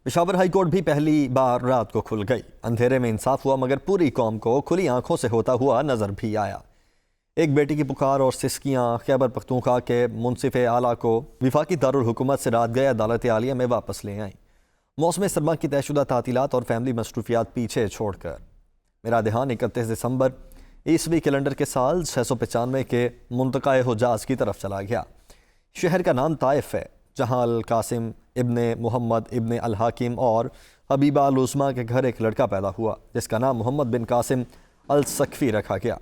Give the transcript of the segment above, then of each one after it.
Peshawar high court بھی پہلی بار رات کو کھل گئی۔ اندھیرے میں انصاف ہوا مگر پوری قوم کو کھلی آنکھوں سے ہوتا ہوا نظر بھی آیا۔ ایک بیٹی کی پکار اور سسکیاں خیبر پختونخوا کے منصف اعلیٰ کو وفاقی دارالحکومت سے رات گئے عدالت عالیہ میں واپس لے آئیں، موسم سرما کی طے شدہ تعطیلات اور فیملی مصروفیات پیچھے چھوڑ کر۔ میرا دھیان 31 دسمبر عیسوی کیلنڈر کے سال 695 کے منطقہ حجاز کی طرف چلا گیا۔ شہر کا نام طائف ہے، جہاں القاسم ابن محمد ابن الحاکم اور حبیبہ العظمیٰ کے گھر ایک لڑکا پیدا ہوا جس کا نام محمد بن قاسم السقفی رکھا گیا۔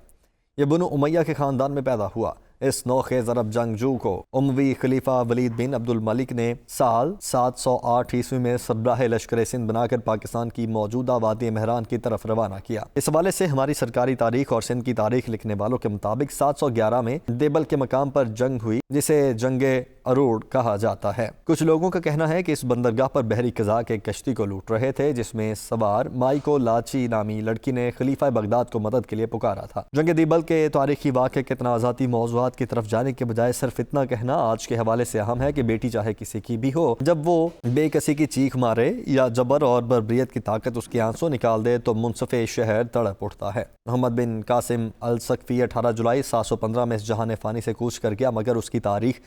یہ بنو امیہ کے خاندان میں پیدا ہوا۔ اس نوخیز عرب جنگجو کو اموی خلیفہ ولید بن عبد الملک نے سال 708 عیسوی میں سربراہ لشکر سندھ بنا کر پاکستان کی موجودہ وادی مہران کی طرف روانہ کیا۔ اس حوالے سے ہماری سرکاری تاریخ اور سندھ کی تاریخ لکھنے والوں کے مطابق 711 میں دیبل کے مقام پر جنگ ہوئی جسے جنگ اروڑ کہا جاتا ہے۔ کچھ لوگوں کا کہنا ہے کہ اس بندرگاہ پر بحری قزاق ایک کشتی کو لوٹ رہے تھے جس میں سوار مائیکو لاچی نامی لڑکی نے خلیفہ بغداد کو مدد کے لیے پکارا تھا۔ جنگ دیبل کے تاریخی واقعے کے تنازعاتی موضوعات کی طرف جانے کے بجائے صرف اتنا کہنا آج کے حوالے سے اہم ہے کہ بیٹی چاہے کسی کی بھی ہو، جب وہ بے کسی کی چیخ مارے یا جبر اور بربریت کی طاقت اس کے آنسوں نکال دے تو منصف شہر تڑپ اٹھتا ہے۔ محمد بن قاسم السقفی 18 جولائی 715 میں اس جہان فانی سے کوچ کر گیا مگر اس کی تاریخ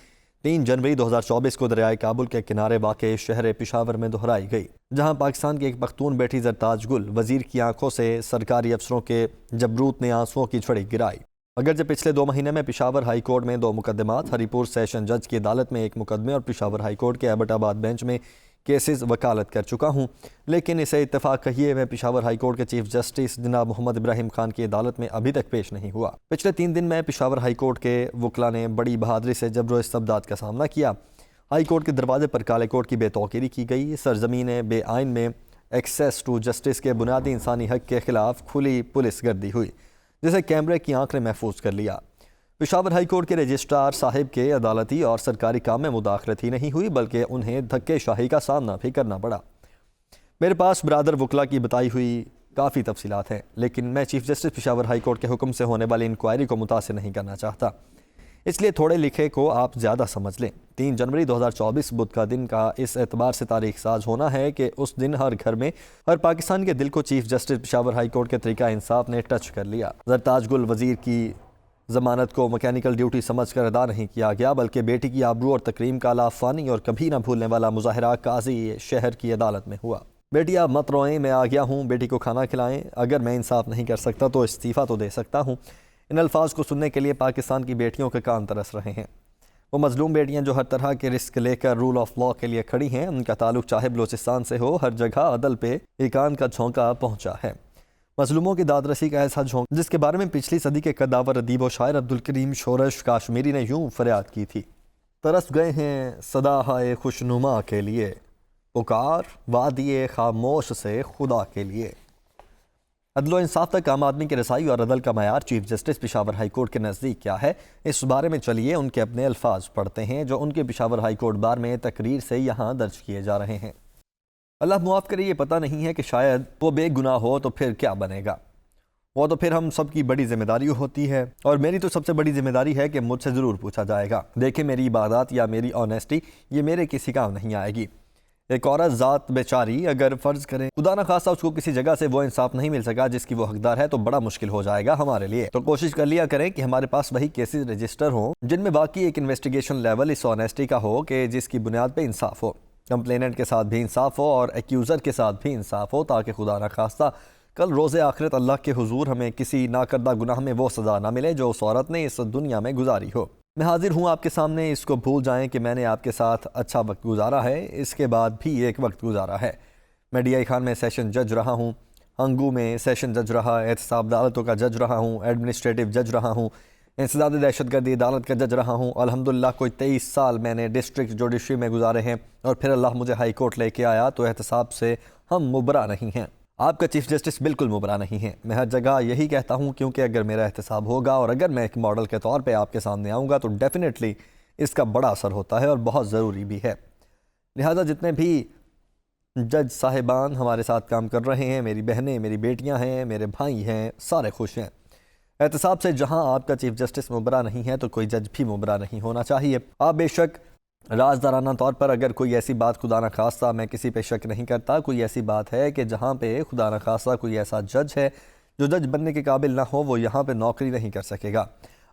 3 جنوری 2024 کو دریائے کابل کے کنارے واقع شہر پشاور میں دہرائی گئی، جہاں پاکستان کی ایک پختون بیٹی زرتاج گل وزیر کی آنکھوں سے سرکاری افسروں کے جبروت نے آنسوؤں کی چھڑی گرائی۔ اگرچہ پچھلے 2 مہینے میں پشاور ہائی کورٹ میں 2 مقدمات، ہری پور سیشن جج کی عدالت میں 1 مقدمے اور پشاور ہائی کورٹ کے ایبٹ آباد بینچ میں کیسز وکالت کر چکا ہوں، لیکن اسے اتفاق کہیے میں پشاور ہائی کورٹ کے چیف جسٹس جناب محمد ابراہیم خان کی عدالت میں ابھی تک پیش نہیں ہوا۔ پچھلے 3 دن میں پشاور ہائی کورٹ کے وکلاء نے بڑی بہادری سے جبر و استبداد کا سامنا کیا۔ ہائی کورٹ کے دروازے پر کالے کوٹ کی بے توقیری کی گئی۔ سرزمین بے آئین میں ایکسیس ٹو جسٹس کے بنیادی انسانی حق کے خلاف کھلی پولیس گردی ہوئی جسے کیمرے کی آنکھ نے محفوظ کر لیا۔ پشاور ہائی کورٹ کے رجسٹرار صاحب کے عدالتی اور سرکاری کام میں مداخلت ہی نہیں ہوئی بلکہ انہیں دھکے شاہی کا سامنا بھی کرنا پڑا۔ میرے پاس برادر وکلا کی بتائی ہوئی کافی تفصیلات ہیں، لیکن میں chief justice Peshawar high court کے حکم سے ہونے والی انکوائری کو متاثر نہیں کرنا چاہتا، اس لیے تھوڑے لکھے کو آپ زیادہ سمجھ لیں۔ 3 جنوری 2024 بدھ کا دن کا اس اعتبار سے تاریخ ساز ہونا ہے کہ اس دن ہر گھر میں ہر پاکستان کے دل کو chief justice Peshawar high court کے طریقہ انصاف نے ٹچ کر لیا۔ زرتاج گل وزیر کی ضمانت کو مکینیکل ڈیوٹی سمجھ کر ادا نہیں کیا گیا بلکہ بیٹی کی آبرو اور تکریم کا لافانی اور کبھی نہ بھولنے والا مظاہرہ قاضی شہر کی عدالت میں ہوا۔ بیٹی آپ مت روئیں، میں آ گیا ہوں، بیٹی کو کھانا کھلائیں، اگر میں انصاف نہیں کر سکتا تو استعفیٰ تو دے سکتا ہوں۔ ان الفاظ کو سننے کے لیے پاکستان کی بیٹیوں کے کان ترس رہے ہیں۔ وہ مظلوم بیٹیاں جو ہر طرح کے رسک لے کر رول آف لاء کے لیے کھڑی ہیں، ان کا تعلق چاہے بلوچستان سے ہو، ہر جگہ عدل پہ ایکان کا جھونکا پہنچا ہے۔ مظلوموں کی داد رسی کا ایسا جھونکا جس کے بارے میں پچھلی صدی کے قداور ادیب و شاعر عبدالکریم شورش کاشمیری نے یوں فریاد کی تھی: ترس گئے ہیں صدا ہائے خوشنما کے لیے، پکار وادی خاموش سے خدا کے لیے۔ عدل و انصاف تک عام آدمی کی رسائی اور عدل کا معیار chief justice Peshawar high court کے نزدیک کیا ہے، اس بارے میں چلیے ان کے اپنے الفاظ پڑھتے ہیں جو ان کے پشاور ہائی کورٹ بار میں تقریر سے یہاں درج کیے جا رہے ہیں۔ اللہ معاف کرے، یہ پتہ نہیں ہے کہ شاید وہ بے گناہ ہو تو پھر کیا بنے گا، وہ تو پھر ہم سب کی بڑی ذمہ داری ہوتی ہے، اور میری تو سب سے بڑی ذمہ داری ہے کہ مجھ سے ضرور پوچھا جائے گا۔ دیکھیں، میری عبادات یا میری آنیسٹی یہ میرے کسی کام نہیں آئے گی۔ ایک عورت ذات بیچاری اگر فرض کریں خدا نہ خواستہ اس کو کسی جگہ سے وہ انصاف نہیں مل سکا جس کی وہ حقدار ہے تو بڑا مشکل ہو جائے گا ہمارے لیے۔ تو کوشش کر لیا کریں کہ ہمارے پاس وہی کیسز رجسٹر ہوں جن میں واقعی ایک انویسٹیگیشن لیول اس آنیسٹی کا ہو کہ جس کی بنیاد پہ انصاف ہو، کمپلیننٹ کے ساتھ بھی انصاف ہو اور ایکیوزر کے ساتھ بھی انصاف ہو، تاکہ خدا نہ خواستہ کل روز آخرت اللہ کے حضور ہمیں کسی ناکردہ گناہ میں وہ سزا نہ ملے جو اس عورت نے اس دنیا میں گزاری ہو۔ میں حاضر ہوں آپ کے سامنے، اس کو بھول جائیں کہ میں نے آپ کے ساتھ اچھا وقت گزارا ہے، اس کے بعد بھی ایک وقت گزارا ہے۔ میں ڈی آئی خان میں سیشن جج رہا ہوں، ہنگو میں سیشن جج رہا، احتساب عدالتوں کا جج رہا ہوں، ایڈمنسٹریٹو جج رہا ہوں، انسداد دہشت گردی عدالت کا جج رہا ہوں۔ الحمدللہ کوئی 23 سال میں نے ڈسٹرکٹ جوڈیشری میں گزارے ہیں، اور پھر اللہ مجھے ہائی کورٹ لے کے آیا تو احتساب سے ہم مبرا نہیں ہیں۔ آپ کا چیف جسٹس بالکل مبرا نہیں ہے، میں ہر جگہ یہی کہتا ہوں، کیونکہ اگر میرا احتساب ہوگا اور اگر میں ایک ماڈل کے طور پہ آپ کے سامنے آؤں گا تو ڈیفینیٹلی اس کا بڑا اثر ہوتا ہے اور بہت ضروری بھی ہے۔ لہٰذا جتنے بھی جج صاحبان ہمارے ساتھ کام کر رہے ہیں، میری بہنیں، میری بیٹیاں ہیں، میرے بھائی ہیں، سارے خوش ہیں۔ احتساب سے جہاں آپ کا چیف جسٹس مبرا نہیں ہے تو کوئی جج بھی مبرا نہیں ہونا چاہیے۔ آپ بے شک رازدارانہ طور پر اگر کوئی ایسی بات خدا نخواستہ، میں کسی پہ شک نہیں کرتا، کوئی ایسی بات ہے کہ جہاں پہ خدا نخواستہ کوئی ایسا جج ہے جو جج بننے کے قابل نہ ہو، وہ یہاں پہ نوکری نہیں کر سکے گا۔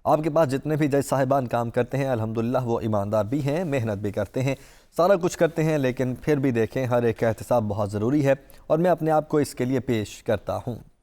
آپ کے پاس جتنے بھی جج صاحبان کام کرتے ہیں الحمدللہ وہ ایماندار بھی ہیں، محنت بھی کرتے ہیں، سارا کچھ کرتے ہیں، لیکن پھر بھی دیکھیں ہر ایک کا احتساب بہت ضروری ہے، اور میں اپنے آپ کو اس کے لیے پیش کرتا ہوں۔